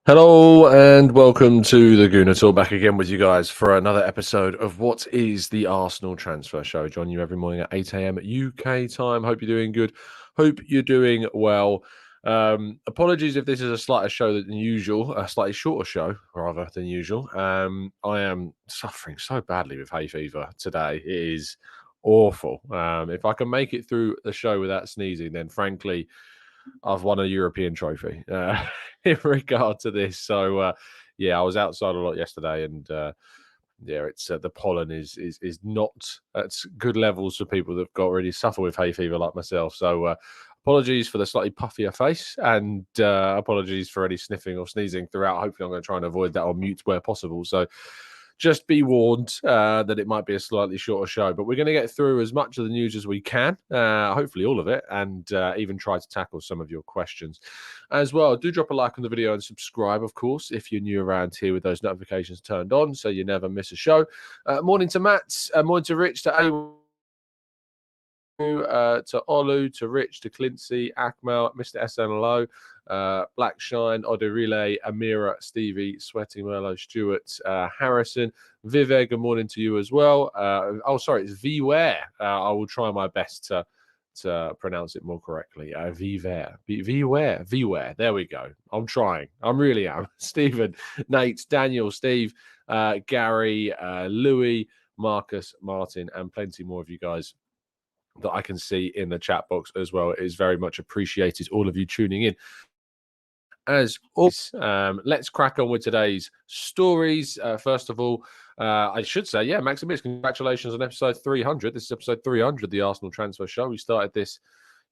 Hello and welcome to the Gooner Talk, back again with you guys for another episode of what is the Arsenal Transfer Show. Join you every morning at 8 a.m. UK time. Hope you're doing good. Hope you're doing well. Apologies if this is a slightly slightly shorter show rather than usual. I am suffering so badly with hay fever today. It is awful. If I can make it through the show without sneezing, then frankly, I've won a European trophy in regard to this. So, yeah, I was outside a lot yesterday, and yeah, it's the pollen is not at good levels for people that've got already suffer with hay fever like myself. So, apologies for the slightly puffier face, and apologies for any sniffing or sneezing throughout. Hopefully, I'm going to try and avoid that on mute where possible. So, just be warned that it might be a slightly shorter show, but we're going to get through as much of the news as we can, hopefully all of it, and even try to tackle some of your questions as well. Do drop a like on the video and subscribe, of course, if you're new around here with those notifications turned on so you never miss a show. Morning to Matt, morning to Rich, to A. To Olu, to Rich, to Clincy, Akmal, Mr. SNLO, Blackshine, Oderile, Amira, Stevie, Sweating Merlo, Stewart, Harrison, Vive, good morning to you as well. It's Vware. I will try my best to pronounce it more correctly. Vware. There we go. I'm trying. I really am. Stephen, Nate, Daniel, Steve, Gary, Louis, Marcus, Martin, and plenty more of you guys that I can see in the chat box as well. It is very much appreciated, all of you tuning in. As always, let's crack on with today's stories. First of all, I should say, yeah, Maximus, congratulations on episode 300. This is episode 300, the Arsenal Transfer Show. We started this,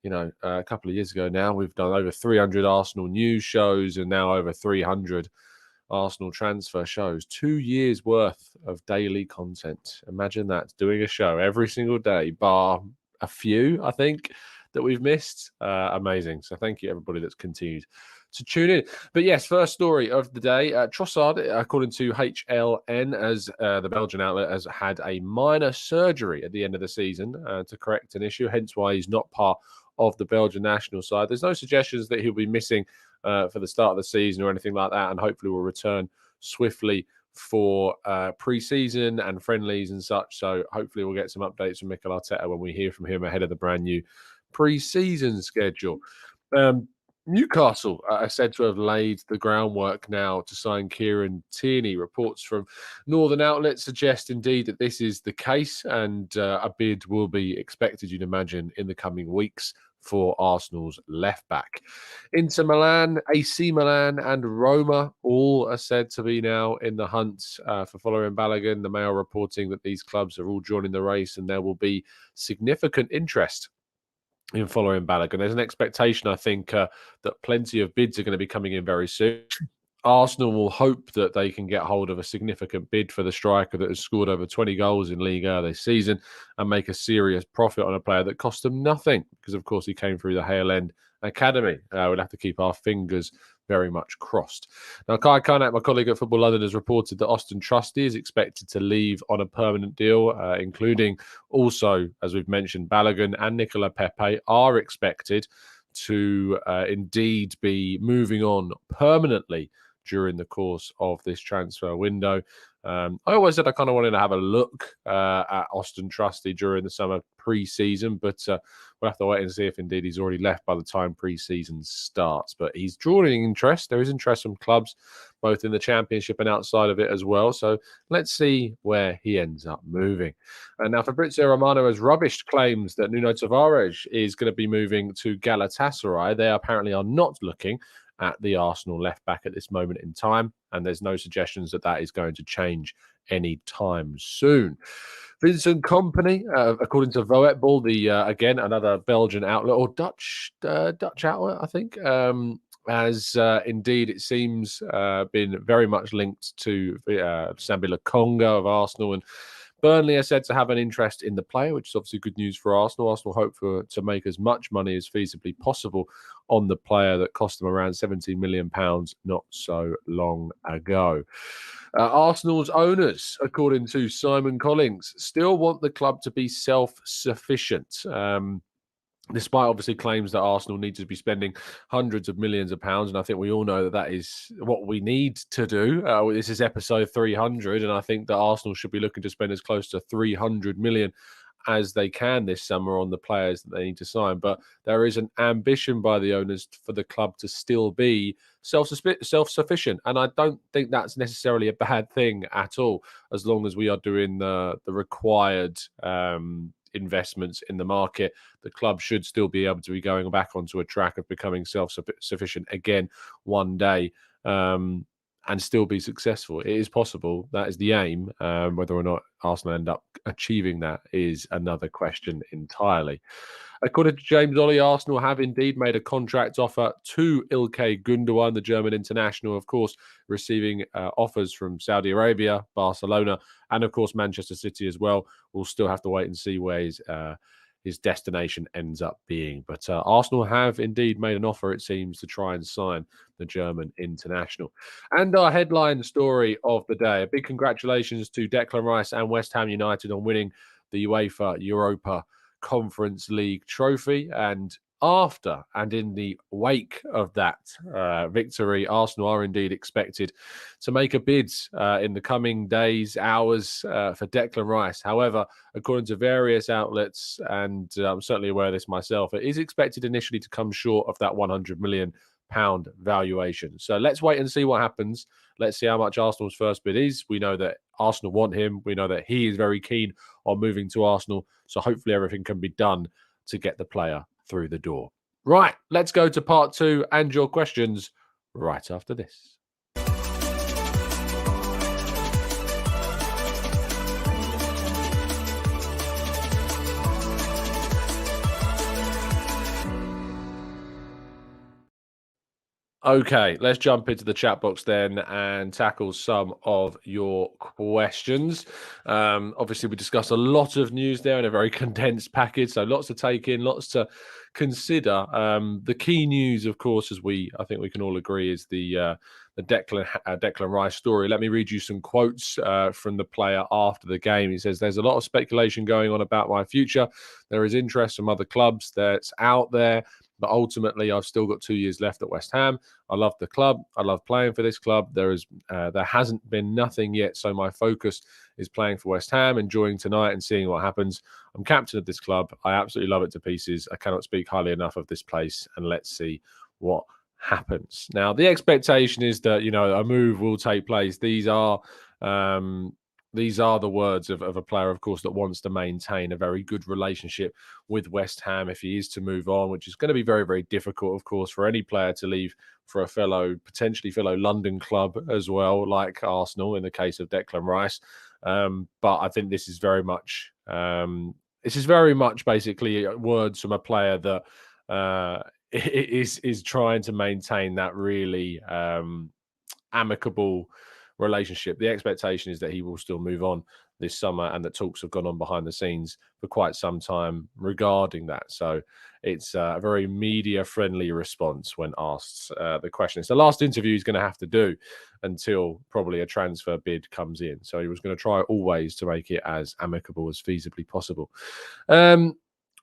a couple of years ago now. We've done over 300 Arsenal news shows and now over 300 Arsenal transfer shows. 2 years worth of daily content. Imagine that, doing a show every single day, bar a few, I think, that we've missed. Amazing. So thank you, everybody that's continued to tune in. But yes, first story of the day. Trossard, according to HLN, as the Belgian outlet, has had a minor surgery at the end of the season to correct an issue, hence why he's not part of the Belgian national side. There's no suggestions that he'll be missing for the start of the season or anything like that, and hopefully will return swiftly for pre-season and friendlies and such. So hopefully we'll get some updates from Mikel Arteta when we hear from him ahead of the brand new pre-season schedule. Newcastle are said to have laid the groundwork now to sign Kieran Tierney. Reports from northern outlets suggest indeed that this is the case, and a bid will be expected, you'd imagine, in the coming weeks for Arsenal's left back. Inter Milan, AC Milan, and Roma all are said to be now in the hunt for Folarin Balogun. The Mail reporting that these clubs are all joining the race, and there will be significant interest in Folarin Balogun. There's an expectation, I think, that plenty of bids are going to be coming in very soon. Arsenal will hope that they can get hold of a significant bid for the striker that has scored over 20 goals in Liga this season and make a serious profit on a player that cost them nothing, because, of course, he came through the Hale End Academy. We'll have to keep our fingers very much crossed. Now, Kai Karnak, my colleague at Football London, has reported that Auston Trusty is expected to leave on a permanent deal, including also, as we've mentioned, Balogun and Nicola Pepe are expected to indeed be moving on permanently during the course of this transfer window. I always said I kind of wanted to have a look at Auston Trusty during the summer pre-season, but we'll have to wait and see if indeed he's already left by the time pre-season starts. But he's drawing interest. There is interest from clubs, both in the Championship and outside of it as well. So let's see where he ends up moving. And now Fabrizio Romano has rubbished claims that Nuno Tavares is going to be moving to Galatasaray. They apparently are not looking at the Arsenal left back at this moment in time, and there's no suggestions that that is going to change any time soon. Vincent Kompany, according to Voetbal, the again another Belgian outlet or Dutch outlet, I think, has indeed, it seems, been very much linked to Sambi Lokonga of Arsenal, and Burnley are said to have an interest in the player, which is obviously good news for Arsenal. Arsenal hope to make as much money as feasibly possible on the player that cost them around £17 million not so long ago. Arsenal's owners, according to Simon Collins, still want the club to be self-sufficient. despite obviously claims that Arsenal need to be spending hundreds of millions of pounds. And I think we all know that that is what we need to do. This is episode 300, and I think that Arsenal should be looking to spend as close to 300 million as they can this summer on the players that they need to sign. But there is an ambition by the owners for the club to still be self-sufficient. And I don't think that's necessarily a bad thing at all, as long as we are doing the required investments in the market. The club should still be able to be going back onto a track of becoming self-sufficient again one day. And still be successful. It is possible. That is the aim. Whether or not Arsenal end up achieving that is another question entirely. According to James Ollie, Arsenal have indeed made a contract offer to Ilkay Gundogan, the German international, of course, receiving offers from Saudi Arabia, Barcelona, and of course Manchester City as well. We'll still have to wait and see where his destination ends up being. But Arsenal have indeed made an offer, it seems, to try and sign the German international. And our headline story of the day, a big congratulations to Declan Rice and West Ham United on winning the UEFA Europa Conference League trophy. And after and in the wake of that victory, Arsenal are indeed expected to make a bid in the coming days, hours for Declan Rice. However, according to various outlets, and I'm certainly aware of this myself, it is expected initially to come short of that £100 million valuation. So let's wait and see what happens. Let's see how much Arsenal's first bid is. We know that Arsenal want him. We know that he is very keen on moving to Arsenal. So hopefully everything can be done to get the player through the door. Right, let's go to part 2 and your questions right after this. Okay, let's jump into the chat box then and tackle some of your questions. Obviously, we discussed a lot of news there in a very condensed package, so lots to take in, lots to consider. The key news, of course, I think we can all agree, is the Declan Rice story. Let me read you some quotes from the player after the game. He says, "There's a lot of speculation going on about my future. There is interest from other clubs that's out there. But ultimately, I've still got 2 years left at West Ham. I love the club. I love playing for this club. There hasn't been nothing yet, so my focus is playing for West Ham, enjoying tonight and seeing what happens. I'm captain of this club. I absolutely love it to pieces. I cannot speak highly enough of this place, and let's see what happens." Now, the expectation is that, a move will take place. These are the words of a player, of course, that wants to maintain a very good relationship with West Ham if he is to move on, which is going to be very, very difficult, of course, for any player to leave for a potentially fellow London club as well, like Arsenal in the case of Declan Rice. But I think this is very much basically words from a player that is trying to maintain that really amicable relationship. The expectation is that he will still move on this summer, and that talks have gone on behind the scenes for quite some time regarding that. So it's a very media-friendly response when asked the question. It's the last interview he's going to have to do until probably a transfer bid comes in. So he was going to try always to make it as amicable as feasibly possible.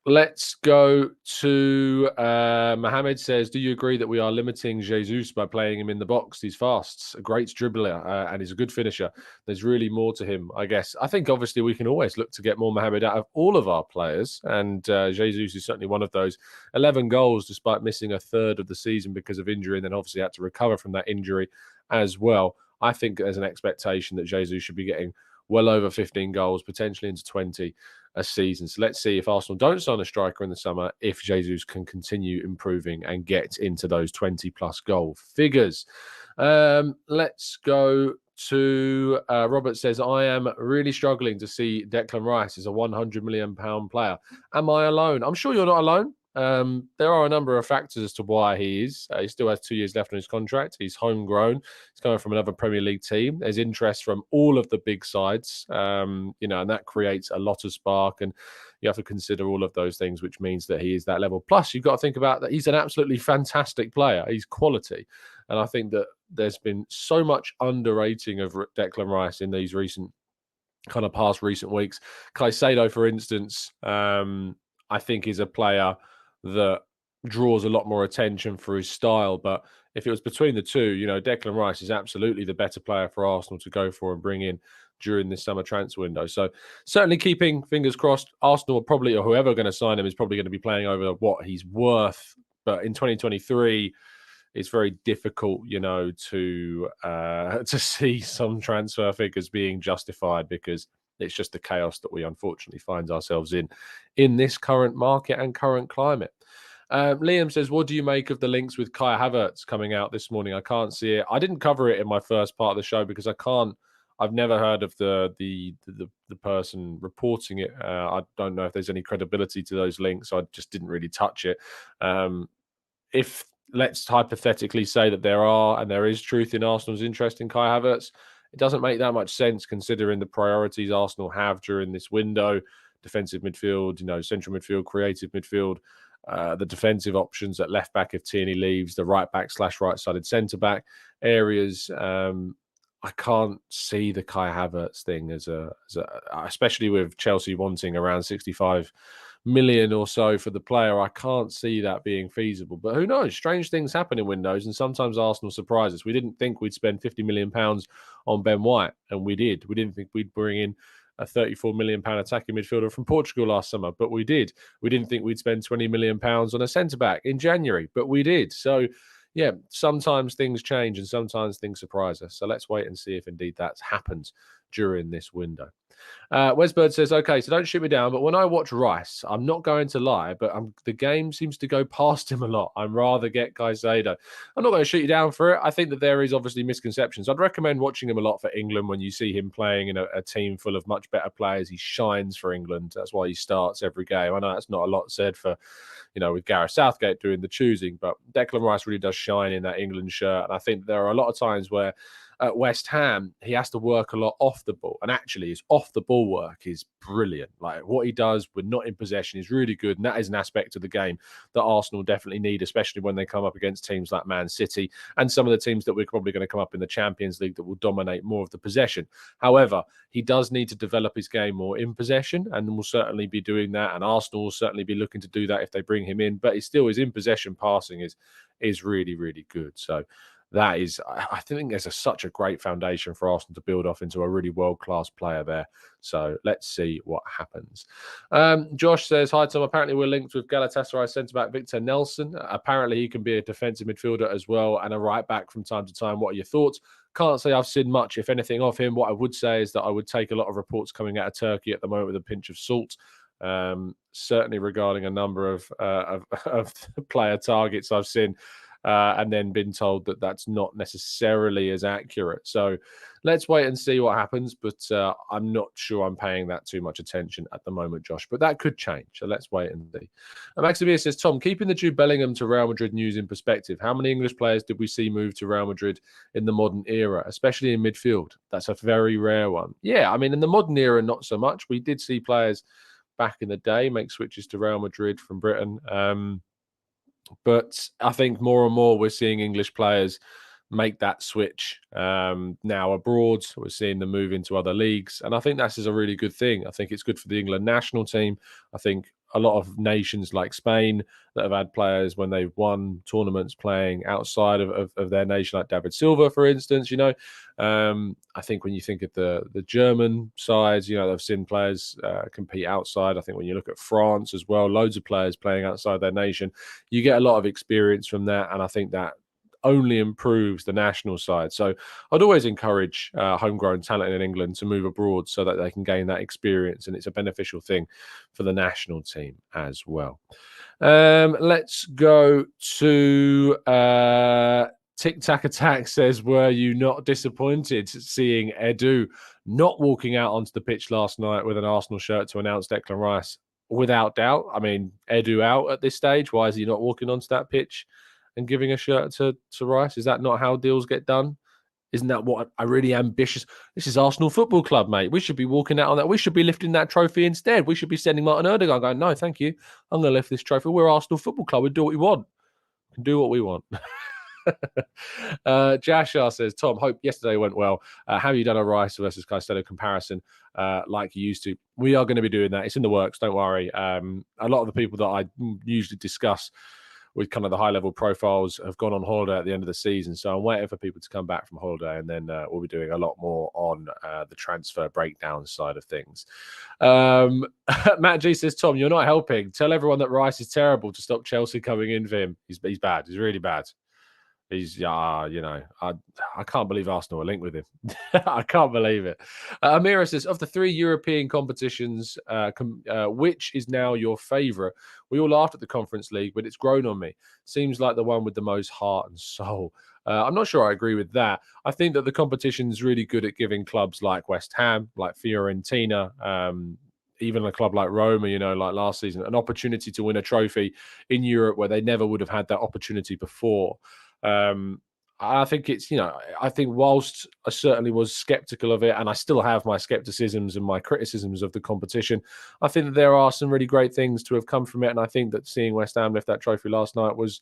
Let's go to Mohammed says, "Do you agree that we are limiting Jesus by playing him in the box? He's fast, a great dribbler, and he's a good finisher. There's really more to him, I guess." I think obviously we can always look to get more Mohammed out of all of our players, and Jesus is certainly one of those. 11 goals despite missing a third of the season because of injury, and then obviously had to recover from that injury as well. I think there's an expectation that Jesus should be getting well over 15 goals, potentially into 20 a season. So let's see if Arsenal don't sign a striker in the summer, if Jesus can continue improving and get into those 20-plus goal figures. Let's go to Robert says, "I am really struggling to see Declan Rice as a £100 million player. Am I alone?" I'm sure you're not alone. There are a number of factors as to why he is. He still has 2 years left on his contract. He's homegrown. He's coming from another Premier League team. There's interest from all of the big sides, and that creates a lot of spark. And you have to consider all of those things, which means that he is that level. Plus, you've got to think about that he's an absolutely fantastic player. He's quality. And I think that there's been so much underrating of Declan Rice in these past recent weeks. Caicedo, for instance, I think is a player that draws a lot more attention for his style. But if it was between the two, Declan Rice is absolutely the better player for Arsenal to go for and bring in during this summer transfer window. So certainly keeping fingers crossed. Arsenal are probably, or whoever going to sign him is probably going to be playing over what he's worth. But in 2023, it's very difficult, to see some transfer figures being justified, because it's just the chaos that we unfortunately find ourselves in this current market and current climate. Liam says, what do you make of the links with Kai Havertz coming out this morning? I can't see it. I didn't cover it in my first part of the show because I've never heard of the person reporting it. I don't know if there's any credibility to those links. So I just didn't really touch it. If let's hypothetically say that there is truth in Arsenal's interest in Kai Havertz, it doesn't make that much sense considering the priorities Arsenal have during this window: defensive midfield, central midfield, creative midfield, the defensive options at left back if Tierney leaves, the right back / right-sided centre back areas. I can't see the Kai Havertz thing as especially with Chelsea wanting around 65 million or so for the player. I can't see that being feasible. But who knows? Strange things happen in windows, and sometimes Arsenal surprise us. We didn't think we'd spend £50 million on Ben White, and we did. We didn't think we'd bring in a £34 million attacking midfielder from Portugal last summer, but we did. We didn't think we'd spend £20 million on a centre-back in January, but we did. So, yeah, sometimes things change and sometimes things surprise us. So let's wait and see if indeed that happens during this window. Wesbird says, okay, so don't shoot me down, but when I watch Rice, I'm not going to lie, but the game seems to go past him a lot. I'd rather get Caicedo. I'm not going to shoot you down for it. I think that there is obviously misconceptions. I'd recommend watching him a lot for England when you see him playing in a team full of much better players. He shines for England. That's why he starts every game. I know that's not a lot said for, with Gareth Southgate doing the choosing, but Declan Rice really does shine in that England shirt. And I think there are a lot of times where at West Ham, he has to work a lot off the ball. And actually, his off-the-ball work is brilliant. Like, what he does when not in possession is really good. And that is an aspect of the game that Arsenal definitely need, especially when they come up against teams like Man City and some of the teams that we're probably going to come up in the Champions League that will dominate more of the possession. However, he does need to develop his game more in possession, and will certainly be doing that. And Arsenal will certainly be looking to do that if they bring him in. But his in-possession passing is really, really good. So that is, I think there's such a great foundation for Arsenal to build off into a really world-class player there. So let's see what happens. Josh says, hi, Tom. Apparently we're linked with Galatasaray centre-back Victor Nelson. Apparently he can be a defensive midfielder as well and a right-back from time to time. What are your thoughts? Can't say I've seen much, if anything, of him. What I would say is that I would take a lot of reports coming out of Turkey at the moment with a pinch of salt. Certainly regarding a number of player targets I've seen. And then been told that that's not necessarily as accurate. So let's wait and see what happens. But I'm not sure I'm paying that too much attention at the moment, Josh. But that could change. So let's wait and see. Maximia says, Tom, keeping the Jude Bellingham to Real Madrid news in perspective, how many English players did we see move to Real Madrid in the modern era, especially in midfield? That's a very rare one. Yeah, I mean, in the modern era, not so much. We did see players back in the day make switches to Real Madrid from Britain. But I think more and more we're seeing English players make that switch now abroad. We're seeing them move into other leagues. And I think that's a really good thing. I think it's good for the England national team. I think a lot of nations like Spain that have had players when they've won tournaments playing outside of their nation, like David Silva, for instance, I think when you think of the German sides, they've seen players compete outside. I think when you look at France as well, loads of players playing outside their nation, you get a lot of experience from that. And I think that only improves the national side. So I'd always encourage homegrown talent in England to move abroad so that they can gain that experience, and it's a beneficial thing for the national team as well. Let's go to Tic Tac Attack says, were you not disappointed seeing Edu not walking out onto the pitch last night with an Arsenal shirt to announce Declan Rice? Without doubt. I mean, Edu out at this stage. Why is he not walking onto that pitch and giving a shirt to Rice? Is that not how deals get done? Isn't that what a really ambitious... This is Arsenal Football Club, mate. We should be walking out on that. We should be lifting that trophy instead. We should be sending Martin Erdogan going, no, thank you. I'm going to lift this trophy. We're Arsenal Football Club. We do what we want. We can do what we want. Jashar says, Tom, hope yesterday went well. Have you done a Rice versus Caicedo comparison like you used to? We are going to be doing that. It's in the works. Don't worry. A lot of the people that I usually discuss with kind of the high-level profiles have gone on holiday at the end of the season. So I'm waiting for people to come back from holiday, and then we'll be doing a lot more on the transfer breakdown side of things. Matt G says, Tom, you're not helping. Tell everyone that Rice is terrible to stop Chelsea coming in for him. He's bad. He's really bad. He's, I can't believe Arsenal are linked with him. I can't believe it. Amira says, of the 3 European competitions, which is now your favourite? We all laughed at the Conference League, but it's grown on me. Seems like the one with the most heart and soul. I'm not sure I agree with that. I think that the competition is really good at giving clubs like West Ham, like Fiorentina, even a club like Roma, like last season, an opportunity to win a trophy in Europe where they never would have had that opportunity before. I think it's, I think whilst I certainly was skeptical of it, and I still have my skepticisms and my criticisms of the competition, I think that there are some really great things to have come from it. And I think that seeing West Ham lift that trophy last night was,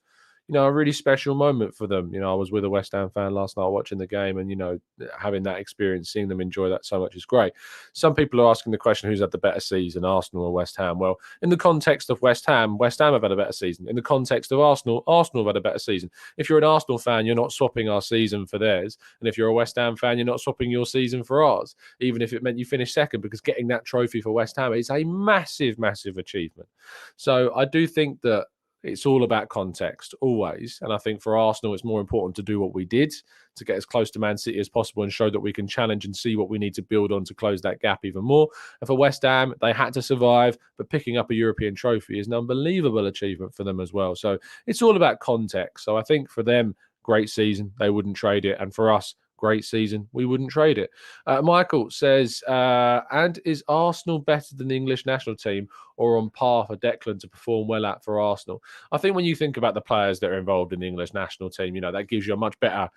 a really special moment for them. I was with a West Ham fan last night watching the game, and, having that experience, seeing them enjoy that so much is great. Some people are asking the question, who's had the better season, Arsenal or West Ham? Well, in the context of West Ham have had a better season. In the context of Arsenal have had a better season. If you're an Arsenal fan, you're not swapping our season for theirs. And if you're a West Ham fan, you're not swapping your season for ours, even if it meant you finish second, because getting that trophy for West Ham is a massive, massive achievement. So I do think that it's all about context, always. And I think for Arsenal, it's more important to do what we did to get as close to Man City as possible and show that we can challenge and see what we need to build on to close that gap even more. And for West Ham, they had to survive, but picking up a European trophy is an unbelievable achievement for them as well. So it's all about context. So I think for them, great season, they wouldn't trade it. And for us, great season, we wouldn't trade it. Michael says, and is Arsenal better than the English national team or on par for Declan to perform well at for Arsenal? I think when you think about the players that are involved in the English national team, that gives you a much better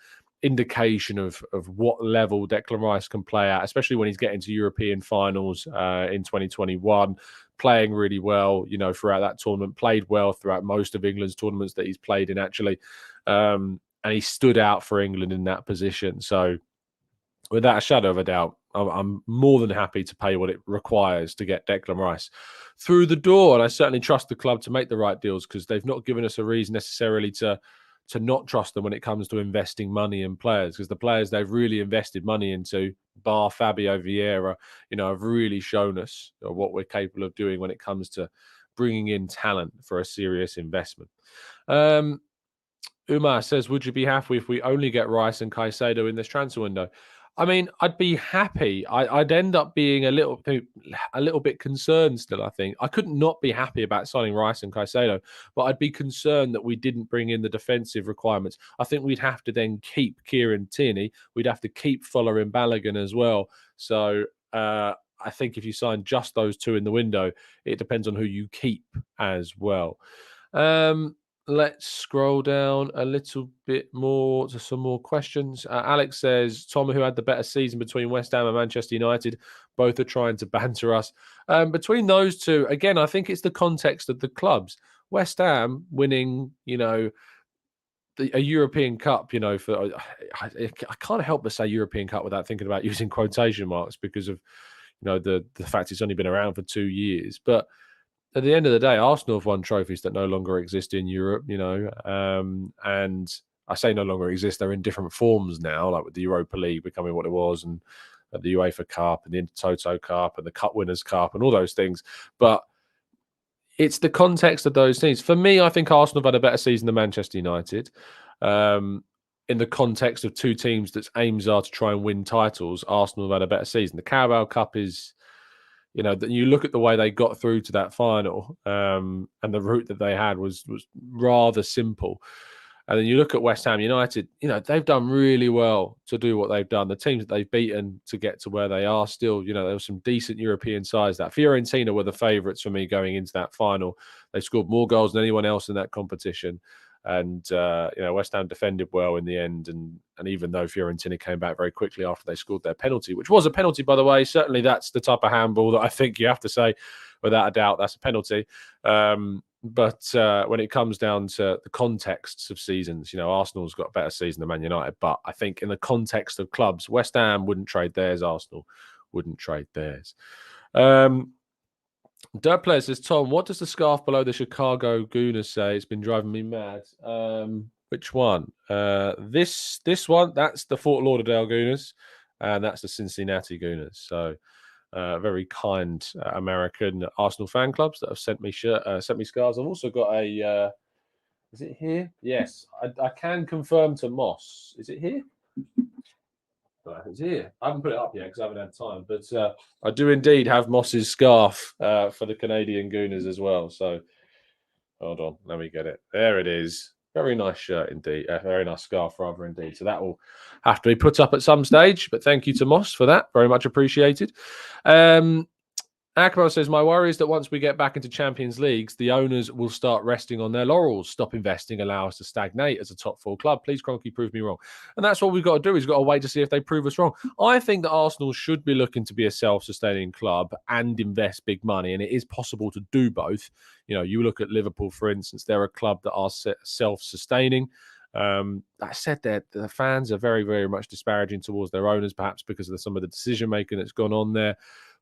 indication of what level Declan Rice can play at, especially when he's getting to European finals in 2021, playing really well, throughout that tournament, played well throughout most of England's tournaments that he's played in, actually. And he stood out for England in that position. So without a shadow of a doubt, I'm more than happy to pay what it requires to get Declan Rice through the door. And I certainly trust the club to make the right deals, because they've not given us a reason necessarily to not trust them when it comes to investing money in players, because the players they've really invested money into, bar Fabio Vieira, have really shown us what we're capable of doing when it comes to bringing in talent for a serious investment. Umar says, would you be happy if we only get Rice and Caicedo in this transfer window? I mean, I'd be happy. I'd end up being a little bit concerned still, I think. I couldn't not be happy about signing Rice and Caicedo, but I'd be concerned that we didn't bring in the defensive requirements. I think we'd have to then keep Kieran Tierney. We'd have to keep Folarin Balogun as well. So I think if you sign just those two in the window, it depends on who you keep as well. Let's scroll down a little bit more to some more questions. Alex says, Tom, who had the better season between West Ham and Manchester United? Both are trying to banter us. Between those two, again, I think it's the context of the clubs. West Ham winning, a European Cup, for I can't help but say European Cup without thinking about using quotation marks because of, the fact it's only been around for 2 years. But at the end of the day, Arsenal have won trophies that no longer exist in Europe, and I say no longer exist. They're in different forms now, like with the Europa League becoming what it was, and the UEFA Cup and the Intertoto Cup and the Cup Winners' Cup and all those things. But it's the context of those things. For me, I think Arsenal have had a better season than Manchester United. In the context of two teams that's aims are to try and win titles, Arsenal have had a better season. The Carabao Cup is... you look at the way they got through to that final, and the route that they had was rather simple. And then you look at West Ham United, they've done really well to do what they've done. The teams that they've beaten to get to where they are still, there was some decent European sides. That Fiorentina were the favourites for me going into that final. They scored more goals than anyone else in that competition. And, West Ham defended well in the end. And even though Fiorentina came back very quickly after they scored their penalty, which was a penalty, by the way, certainly that's the type of handball that I think you have to say, without a doubt, that's a penalty. But when it comes down to the contexts of seasons, Arsenal's got a better season than Man United. But I think in the context of clubs, West Ham wouldn't trade theirs. Arsenal wouldn't trade theirs. Dirt Player says, Tom, what does the scarf below the Chicago Gooner say? It's been driving me mad. Which one? This one, that's the Fort Lauderdale Gooners, and that's the Cincinnati Gooners. So very kind American Arsenal fan clubs that have sent me scarves. I've also got a is it here? Yes, I can confirm to Moss. Is it here? It's here. I haven't put it up yet because I haven't had time, but I do indeed have Moss's scarf for the Canadian Gooners as well. So hold on, let me get it. There it is. Very nice shirt indeed. Very nice scarf, rather indeed. So that will have to be put up at some stage. But thank you to Moss for that. Very much appreciated. Akbar says, my worry is that once we get back into Champions Leagues, the owners will start resting on their laurels, stop investing, allow us to stagnate as a top 4 club. Please, Cronky, prove me wrong. And that's what we've got to do. We've got to wait to see if they prove us wrong. I think that Arsenal should be looking to be a self-sustaining club and invest big money. And it is possible to do both. You look at Liverpool, for instance, they're a club that are self-sustaining. That said, the fans are very, very much disparaging towards their owners, perhaps because of some of the decision-making that's gone on there.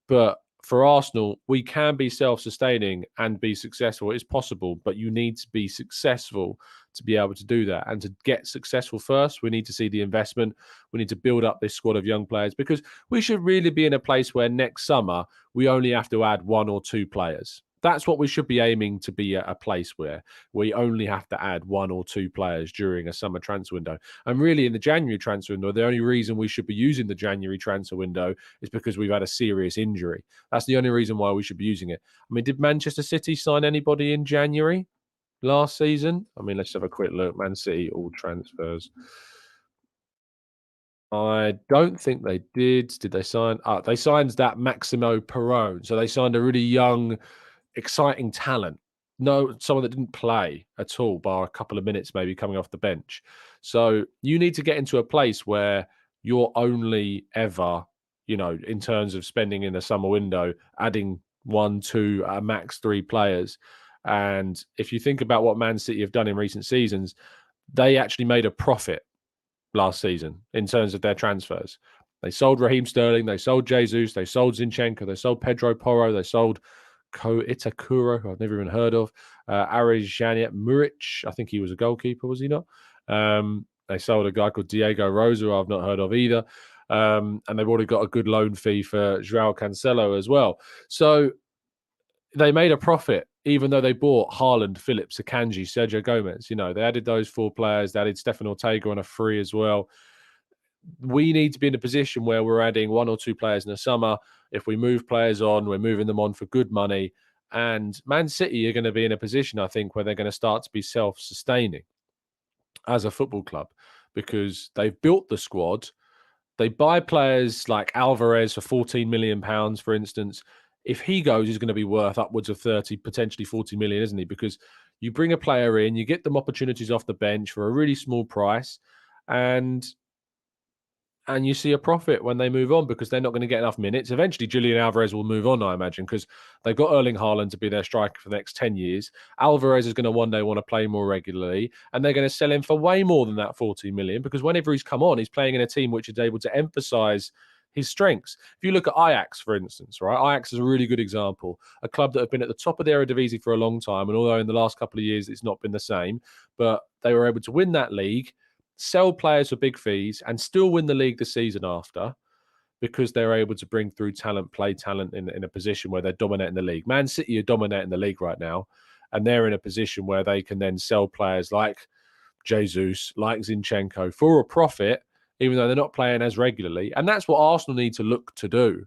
But for Arsenal, we can be self-sustaining and be successful. It's possible, but you need to be successful to be able to do that. And to get successful first, we need to see the investment. We need to build up this squad of young players, because we should really be in a place where next summer we only have to add 1 or 2 players. That's what we should be aiming to be at, a place where we only have to add 1 or 2 players during a summer transfer window. And really, in the January transfer window, the only reason we should be using the January transfer window is because we've had a serious injury. That's the only reason why we should be using it. I mean, did Manchester City sign anybody in January last season? I mean, let's have a quick look. Man City, all transfers. I don't think they did. Did they sign? They signed that Maximo Perrone. So they signed a really young, exciting talent. No, someone that didn't play at all, bar a couple of minutes maybe coming off the bench. So you need to get into a place where you're only ever, in terms of spending in the summer window, adding 1, 2, max 3 players. And if you think about what Man City have done in recent seasons, they actually made a profit last season in terms of their transfers. They sold Raheem Sterling, they sold Jesus, they sold Zinchenko, they sold Pedro Porro, they sold Ko Itakura, who I've never even heard of, Arizjaniet Muric, I think he was a goalkeeper, was he not? They sold a guy called Diego Rosa, who I've not heard of either. And they've already got a good loan fee for Joao Cancelo as well. So they made a profit, even though they bought Haaland, Phillips, Akanji, Sergio Gomez. They added those 4 players. They added Stefan Ortega on a free as well. We need to be in a position where we're adding 1 or 2 players in the summer. If we move players on, we're moving them on for good money. And Man City are going to be in a position, I think, where they're going to start to be self-sustaining as a football club, because they've built the squad. They buy players like Alvarez for £14 million, for instance. If he goes, he's going to be worth upwards of 30, potentially 40 million, isn't he? Because you bring a player in, you get them opportunities off the bench for a really small price, and you see a profit when they move on, because they're not going to get enough minutes. Eventually, Julian Alvarez will move on, I imagine, because they've got Erling Haaland to be their striker for the next 10 years. Alvarez is going to one day want to play more regularly, and they're going to sell him for way more than that 40 million, because whenever he's come on, he's playing in a team which is able to emphasize his strengths. If you look at Ajax, for instance, right? Ajax is a really good example. A club that have been at the top of their Eredivisie for a long time, and although in the last couple of years it's not been the same, but they were able to win that league, sell players for big fees, and still win the league the season after, because they're able to bring through talent, play talent in a position where they're dominating the league. Man City are dominating the league right now, and they're in a position where they can then sell players like Jesus, like Zinchenko for a profit, even though they're not playing as regularly. And that's what Arsenal need to look to do.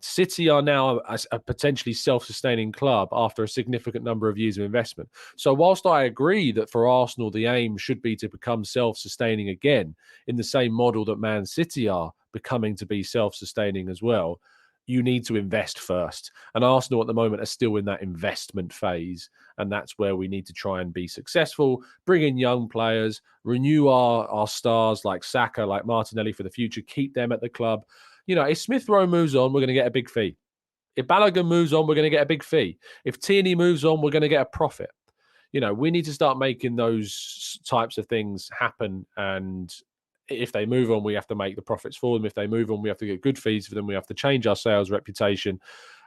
City are now a potentially self-sustaining club after a significant number of years of investment. So whilst I agree that for Arsenal, the aim should be to become self-sustaining again in the same model that Man City are becoming to be self-sustaining as well, you need to invest first. And Arsenal at the moment are still in that investment phase. And that's where we need to try and be successful, bring in young players, renew our stars like Saka, like Martinelli for the future, keep them at the club. If Smith Rowe moves on, we're going to get a big fee. If Balogun moves on, we're going to get a big fee. If Tierney moves on, we're going to get a profit. We need to start making those types of things happen. And if they move on, we have to make the profits for them. If they move on, we have to get good fees for them. We have to change our sales reputation.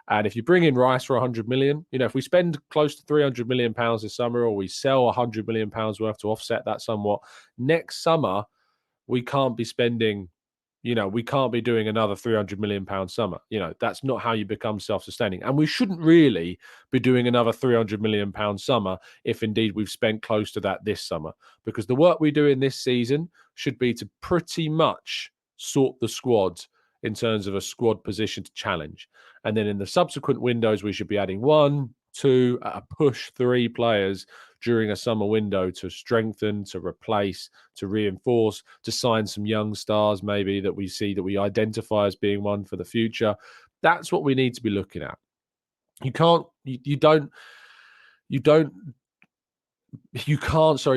And if you bring in Rice for 100 million, if we spend close to 300 million pounds this summer, or we sell 100 million pounds worth to offset that somewhat, next summer, we can't be spending, we can't be doing another 300 million pound summer. That's not how you become self-sustaining. And we shouldn't really be doing another 300 million pound summer if indeed we've spent close to that this summer, because the work we do in this season should be to pretty much sort the squad in terms of a squad position to challenge. And then in the subsequent windows, we should be adding 1, 2, a push 3 players during a summer window to strengthen, to replace, to reinforce, to sign some young stars maybe that we see, that we identify as being one for the future. That's what we need to be looking at. You can't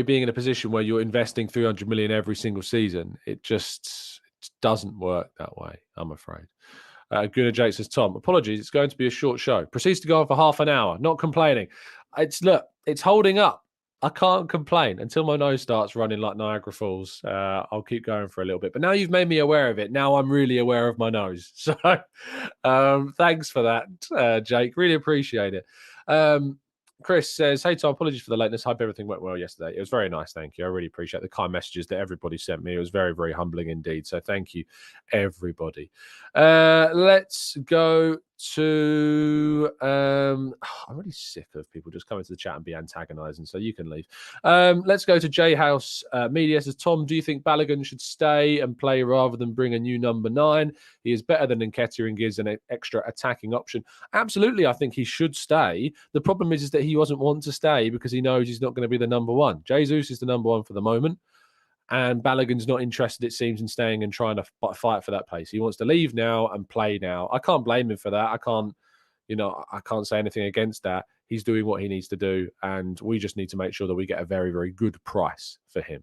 being in a position where you're investing 300 million every single season. It just doesn't work that way, I'm afraid. Gooner Jake says, Tom, apologies, it's going to be a short show. Proceeds to go on for half an hour. Not complaining. It's holding up. I can't complain until my nose starts running like Niagara Falls. I'll keep going for a little bit. But now you've made me aware of it. Now I'm really aware of my nose. So thanks for that, Jake. Really appreciate it. Chris says, hey, Tom, apologies for the lateness. Hope everything went well yesterday. It was very nice. Thank you. I really appreciate the kind messages that everybody sent me. It was very, very humbling indeed. So thank you, everybody. Let's go to... I'm really sick of people just coming to the chat and be antagonizing, so you can leave. Let's go to J House Media. Says, Tom, do you think Balogun should stay and play rather than bring a new number 9? He is better than Nketiah and gives an extra attacking option. Absolutely, I think he should stay. The problem is that he doesn't want to stay because he knows he's not going to be the number 1. Jesus is the number 1 for the moment. And Balogun's not interested, it seems, in staying and trying to fight for that place. He wants to leave now and play now. I can't blame him for that. I can't say anything against that. He's doing what he needs to do, and we just need to make sure that we get a very, very good price for him.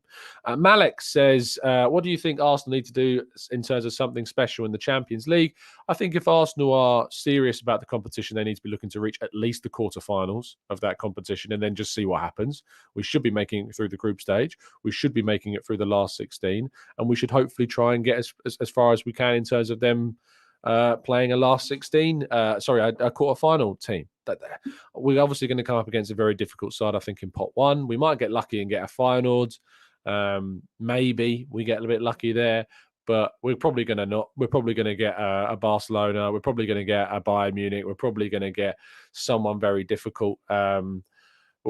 Malik says, what do you think Arsenal need to do in terms of something special in the Champions League? I think if Arsenal are serious about the competition, they need to be looking to reach at least the quarterfinals of that competition and then just see what happens. We should be making it through the group stage. We should be making it through the last 16, and we should hopefully try and get as far as we can in terms of them playing a last 16, a quarterfinal team. We're obviously going to come up against a very difficult side, I think, in pot 1. We might get lucky and get a Feyenoord. Maybe we get a little bit lucky there, but we're probably going to not. We're probably going to get a Barcelona. We're probably going to get a Bayern Munich. We're probably going to get someone very difficult. But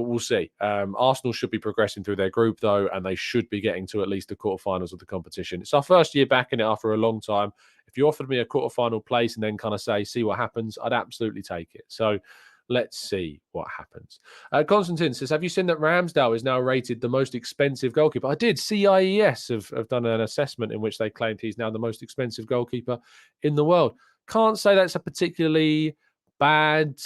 we'll see. Arsenal should be progressing through their group, though, and they should be getting to at least the quarterfinals of the competition. It's our first year back in it after a long time. If you offered me a quarterfinal place and then kind of see what happens, I'd absolutely take it. So let's see what happens. Constantine says, have you seen that Ramsdale is now rated the most expensive goalkeeper? I did. CIES have done an assessment in which they claimed he's now the most expensive goalkeeper in the world. Can't say that's a particularly bad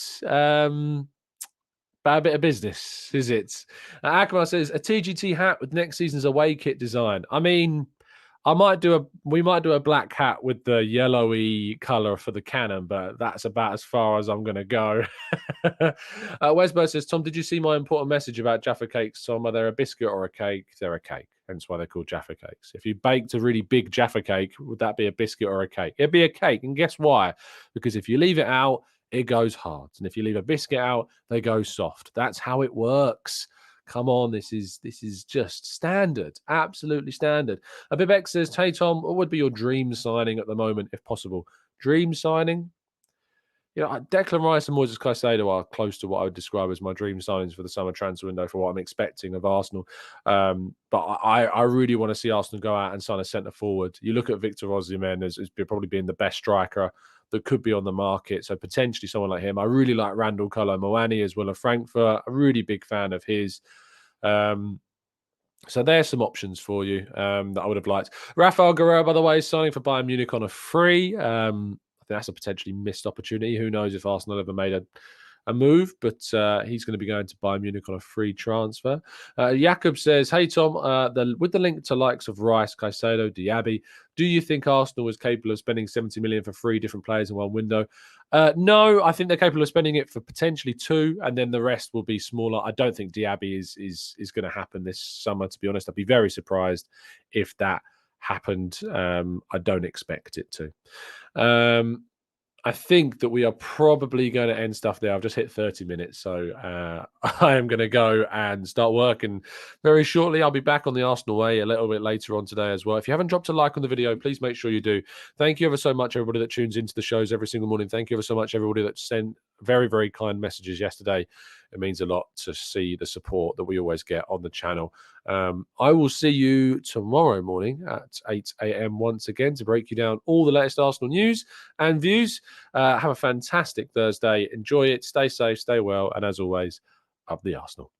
bit of business, is it? Akbar says, a TGT hat with next season's away kit design. I mean, we might do a black hat with the yellowy colour for the cannon, but that's about as far as I'm going to go. Wesbo says, Tom, did you see my important message about Jaffa cakes, Tom? Are they a biscuit or a cake? They're a cake. Hence why they're called Jaffa cakes. If you baked a really big Jaffa cake, would that be a biscuit or a cake? It'd be a cake. And guess why? Because if you leave it out, it goes hard. And if you leave a biscuit out, they go soft. That's how it works. Come on, this is just standard, absolutely standard. Vivek says, hey, Tom, what would be your dream signing at the moment, if possible? Dream signing? Declan Rice and Moises Caicedo are close to what I would describe as my dream signings for the summer transfer window for what I'm expecting of Arsenal. But I really want to see Arsenal go out and sign a centre forward. You look at Victor Osimhen as probably being the best striker that could be on the market. So potentially someone like him. I really like Randall Kolo Muani as well of Frankfurt. A really big fan of his. So there's some options for you that I would have liked. Rafael Guerrero, by the way, is signing for Bayern Munich on a free. I think that's a potentially missed opportunity. Who knows if Arsenal ever made a move, but he's going to be going to Bayern Munich on a free transfer. Jakob says, "Hey Tom, with the link to likes of Rice, Caicedo, Diaby, do you think Arsenal is capable of spending 70 million for 3 different players in one window?" No, I think they're capable of spending it for potentially 2, and then the rest will be smaller. I don't think Diaby is going to happen this summer, to be honest. I'd be very surprised if that happened. I don't expect it to. I think that we are probably going to end stuff there. I've just hit 30 minutes, so I am going to go and start working very shortly. I'll be back on the Arsenal way a little bit later on today as well. If you haven't dropped a like on the video, please make sure you do. Thank you ever so much, everybody that tunes into the shows every single morning. Thank you ever so much, everybody that sent very, very kind messages yesterday. It means a lot to see the support that we always get on the channel. I will see you tomorrow morning at 8 a.m. once again to break you down all the latest Arsenal news and views. Have a fantastic Thursday. Enjoy it. Stay safe. Stay well. And as always, up the Arsenal.